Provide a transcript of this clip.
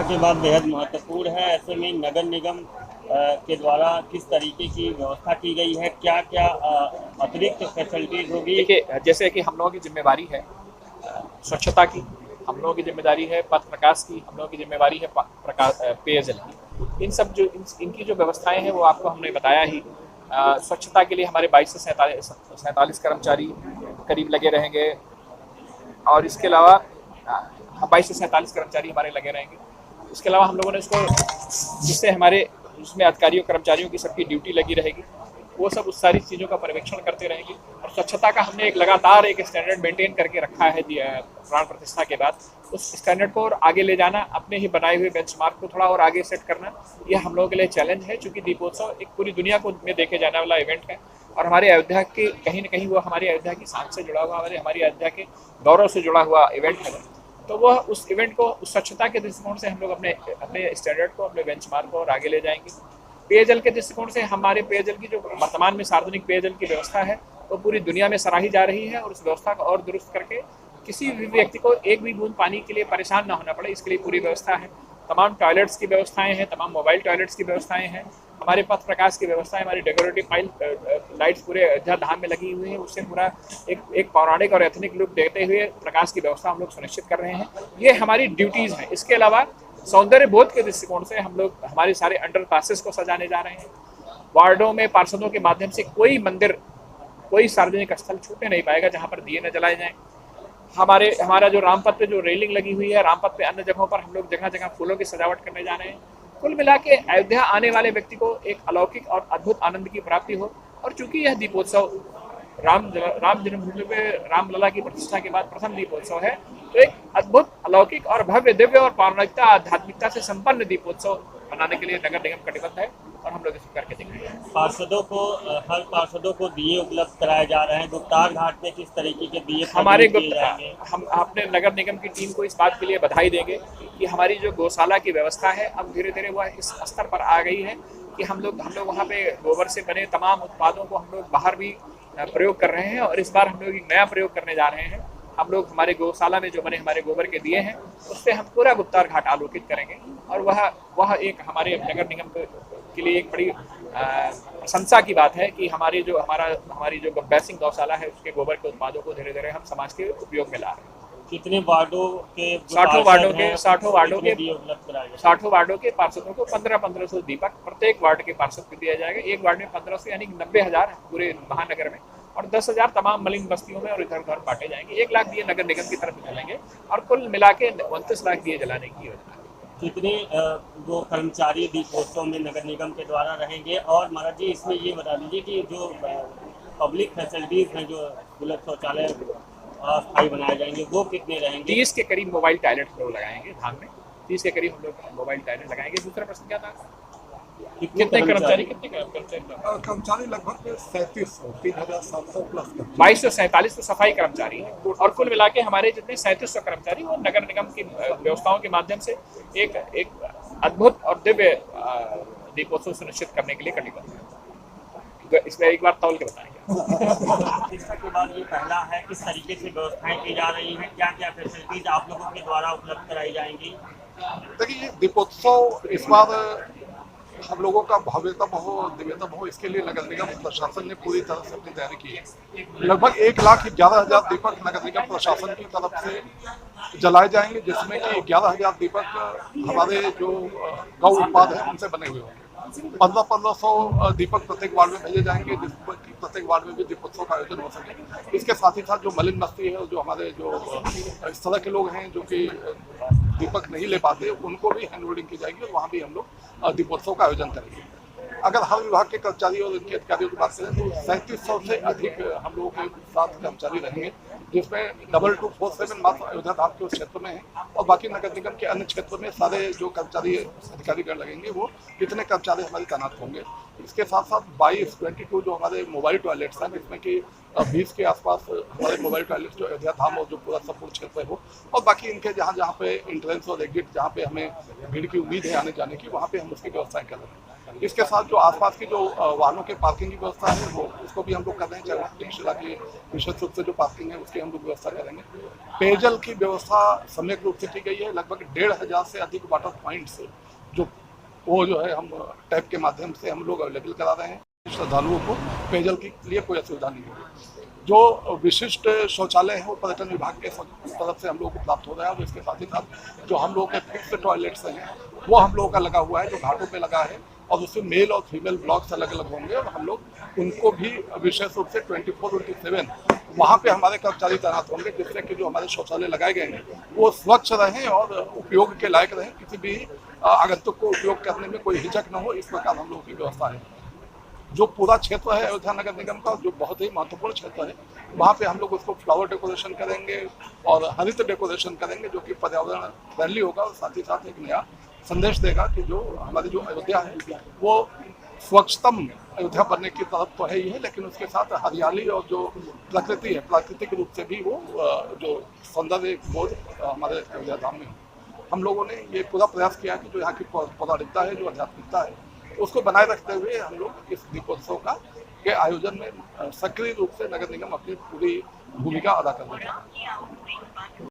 की बात बेहद महत्वपूर्ण है। ऐसे में नगर निगम के द्वारा किस तरीके की व्यवस्था की गई है, क्या क्या अतिरिक्त फैसिलिटीज होगी? देखिए, जैसे कि हम लोगों की जिम्मेवारी है स्वच्छता की, हम लोगों की जिम्मेदारी है पथ प्रकाश की, हम लोगों की जिम्मेवारी है पेयजल की। इन सब इनकी जो व्यवस्थाएं हैं वो आपको हमने बताया ही। स्वच्छता के लिए हमारे 22 से 47 कर्मचारी करीब लगे रहेंगे, और इसके अलावा 22 से 47 कर्मचारी हमारे लगे रहेंगे। इसके अलावा हम लोगों ने इसको, जिससे हमारे उसमें अधिकारियों कर्मचारियों की सबकी ड्यूटी लगी रहेगी, वो सब उस सारी चीज़ों का पर्यवेक्षण करते रहेंगे। और स्वच्छता का हमने एक लगातार एक स्टैंडर्ड मेंटेन करके रखा है प्राण प्रतिष्ठा के बाद। उस स्टैंडर्ड को और आगे ले जाना, अपने ही बनाए हुए बेंचमार्क को थोड़ा और आगे सेट करना, यह हम लोगों के लिए चैलेंज है। चूंकि दीपोत्सव एक पूरी दुनिया को में देखे जाने वाला इवेंट है, और हमारे अयोध्या के कहीं ना कहीं वो हमारी अयोध्या की शान से जुड़ा हुआ, हमारी अयोध्या के गौरव से जुड़ा हुआ इवेंट है। तो वह उस इवेंट को उस स्वच्छता के दृष्टिकोण से हम लोग अपने अपने स्टैंडर्ड को, अपने बेंचमार्क को और आगे ले जाएंगे। पेयजल के दृष्टिकोण से हमारे पेयजल की जो वर्तमान में सार्वजनिक पेयजल की व्यवस्था है वो पूरी दुनिया में सराही जा रही है, और उस व्यवस्था को और दुरुस्त करके किसी भी व्यक्ति को एक भी बूंद पानी के लिए परेशान ना होना पड़े, इसके लिए पूरी व्यवस्था है। तमाम टॉयलेट्स की व्यवस्थाएं हैं, तमाम मोबाइल टॉयलेट्स की व्यवस्थाएं हैं, हमारे पथ प्रकाश की व्यवस्था है, हमारी डेकोरेटिव लाइट्स पूरे अयोध्या धाम में लगी हुई है। उससे पूरा एक पौराणिक और एथनिक लुक देते हुए प्रकाश की व्यवस्था हम लोग सुनिश्चित कर रहे हैं। ये हमारी ड्यूटीज़ हैं। इसके अलावा सौंदर्य बोध के दृष्टिकोण से हम लोग हमारे सारे अंडर पासेस को सजाने जा रहे हैं। वार्डों में पार्षदों के माध्यम से कोई मंदिर, कोई सार्वजनिक स्थल छूटने नहीं पाएगा जहाँ पर दिए न जलाए जाएं। हमारा जो रामपथ पे जो रेलिंग लगी हुई है, रामपथ पे अन्य जगहों पर हम लोग जगह जगह फूलों की सजावट करने जा रहे हैं। कुल मिला के अयोध्या आने वाले व्यक्ति को एक अलौकिक और अद्भुत आनंद की प्राप्ति हो। और चूंकि यह दीपोत्सव राम जन्मभूमि पे रामलला की प्रतिष्ठा के बाद प्रथम दीपोत्सव है, तो एक अद्भुत, अलौकिक और भव्य, दिव्य और पौराणिकता, आध्यात्मिकता से संपन्न दीपोत्सव मनाने के लिए नगर निगम कटिबद्ध है, और हम लोग इसको करके दिखाएंगे। हर पार्षदों को दिए उपलब्ध कराए जा रहे हैं। गुप्तार घाट में किस तरीके के दिए हमारे किए जाएंगे? हम अपने नगर निगम की टीम को इस बात के लिए बधाई देंगे कि हमारी जो गौशाला की व्यवस्था है अब धीरे धीरे वह इस स्तर पर आ गई है कि हम लोग वहाँ पे गोबर से बने तमाम उत्पादों को हम लोग बाहर भी प्रयोग कर रहे हैं। और इस बार हम लोग एक नया प्रयोग करने जा रहे हैं। हम लोग हमारे गौशाला में जो बने हमारे गोबर के दिए हैं उससे हम पूरा गुप्तार घाट आलोकित करेंगे, और वह एक हमारे नगर निगम के लिए एक बड़ी प्रशंसा की बात है कि हमारी जो बैसिंग गौशाला है उसके गोबर के उत्पादों को धीरे धीरे हम समाज के उपयोग में ला रहे हैं। कितने वार्डों के 60 वार्डों के पार्षदों को 1500 दीपक प्रत्येक वार्ड के पार्षद को दिया जाएगा। एक वार्ड में 1500 यानी 90,000 पूरे महानगर में, और 10,000 तमाम मलिन बस्तियों में और इधर उधर बांटे जाएंगे। 1 लाख दिए नगर निगम की तरफ जलाएंगे, और कुल मिला के 29 लाख दिए जलाने की योजना है। कितने वो कर्मचारी दीपोत्सव में नगर निगम के द्वारा रहेंगे? और महाराज जी, इसमें ये बता दीजिए कि जो पब्लिक फैसिलिटीज हैं, जो सुलभ शौचालय अस्थायी बनाए जाएंगे, वो कितने रहेंगे? 30 के करीब मोबाइल टॉयलेट हम लोग लगाएंगे धाम में। 30 के करीब हम लोग मोबाइल टॉयलेट लगाएंगे। दूसरा प्रश्न क्या था? कितने कर्मचारी लगभग 3700, 3700 प्लस 22 से 47 तो सफाई कर्मचारी हैं, और कुल मिला के हमारे जितने 3700 कर्मचारी वो नगर निगम की व्यवस्थाओं के माध्यम से एक अद्भुत और दिव्य दीपोत्सव सुनिश्चित करने के लिए कटिबद्ध है। इसमें एक बार तौल के बताएंगे। इसके बाद ये पहला है, किस तरीके से व्यवस्थाएं की जा रही हैं, क्या क्या फैसिलिटीज आप लोगों के द्वारा उपलब्ध कराई जाएंगी? देखिए, दीपोत्सव इस बार हम लोगों का भव्यतम हो, दिव्यतम हो, इसके लिए नगर निगम प्रशासन ने पूरी तरह से अपनी तैयारी की है। लगभग 1,11,000 दीपक नगर निगम प्रशासन की तरफ से जलाए जाएंगे, जिसमें कि 11,000 दीपक हमारे जो गौ उत्पाद है उनसे बने हुए होंगे। 1500 दीपक प्रत्येक वार्ड में भेजे जाएंगे, जिसमें प्रत्येक वार्ड में भी दीपोत्सव का आयोजन हो सके। इसके साथ ही साथ जो मलिन बस्ती है, जो हमारे जो इस तरह के लोग हैं जो कि दीपक नहीं ले पाते, उनको भी हैंड होल्डिंग की जाएगी, और वहाँ भी हम लोग दीपोत्सव का आयोजन करेंगे। अगर हर विभाग के कर्मचारी और इनके अधिकारियों की बात करें तो 3700 से अधिक हम लोगों के साथ कर्मचारी रहेंगे, जिसमें 2247 मात्र अयोध्या धाम के उस क्षेत्र में है, और बाकी नगर निगम के अन्य क्षेत्र में सारे जो कर्मचारी अधिकारीगण लगेंगे वो कितने कर्मचारी हमारे तैनात होंगे। इसके साथ साथ 22 जो हमारे मोबाइल टॉयलेट्स हैं, इसमें कि 20 के आसपास हमारे मोबाइल टॉयलेट्स जो अयोध्या धाम और जो पूरा संपूर्ण क्षेत्र है वो, और बाकी इनके जहाँ पे इंट्रेंस और एग्जिट, जहाँ पे हमें भीड़ की उम्मीद है आने जाने की, वहाँ पे हम उसकी व्यवस्थाएं कर रहे हैं। इसके साथ जो आसपास की जो वाहनों के पार्किंग की व्यवस्था है वो उसको भी हम लोग कर रहे हैं, चाहे तक्षशिला की विशेष रूप से जो पार्किंग है उसकी हम लोग व्यवस्था करेंगे। पेयजल की व्यवस्था सम्यक रूप से की गई है। लगभग 1,500 से अधिक वाटर पॉइंट्स जो हम टैप के माध्यम से हम लोग अवेलेबल करा रहे हैं। श्रद्धालुओं को पेयजल के लिए कोई असुविधा नहीं होगी। जो विशिष्ट शौचालय है वो पर्यटन विभाग के तरफ से हम लोगों को प्राप्त हो रहा है, और इसके साथ ही साथ जो हम लोगों के फिक्स टॉयलेट्स हैं वो हम लोगों का लगा हुआ है, जो घाटों पे लगा है, और उसमें मेल और फीमेल ब्लॉक्स अलग अलग होंगे, और हम लोग उनको भी विशेष रूप से 24/7 वहाँ पे हमारे कर्मचारी तैनात होंगे, जिससे कि जो हमारे शौचालय लगाए गए हैं वो स्वच्छ रहें और उपयोग के लायक रहें, किसी भी आगंतुक को उपयोग करने में कोई हिचक न हो, इस प्रकार हम लोगों की व्यवस्था है। जो पूरा क्षेत्र है अयोध्या नगर निगम का, जो बहुत ही महत्वपूर्ण क्षेत्र है, वहाँ पे हम लोग उसको फ्लावर डेकोरेशन करेंगे और हरित डेकोरेशन करेंगे, जो कि पर्यावरण फ्रेंडली होगा, और साथ ही साथ एक नया संदेश देगा कि जो हमारी जो अयोध्या है वो स्वच्छतम अयोध्या बनने की तरफ तो है ही है, लेकिन उसके साथ हरियाली और जो प्रकृति है, प्राकृतिक रूप से भी वो जो सौंदर्य बोध हमारे अयोध्या धाम में हम लोगों ने ये पूरा प्रयास किया कि जो यहाँ की पौराणिकता है, जो आध्यात्मिकता है, उसको बनाए रखते हुए हम लोग इस दीपोत्सव के आयोजन में सक्रिय रूप से नगर निगम अपनी पूरी भूमिका अदा कर रहे हैं।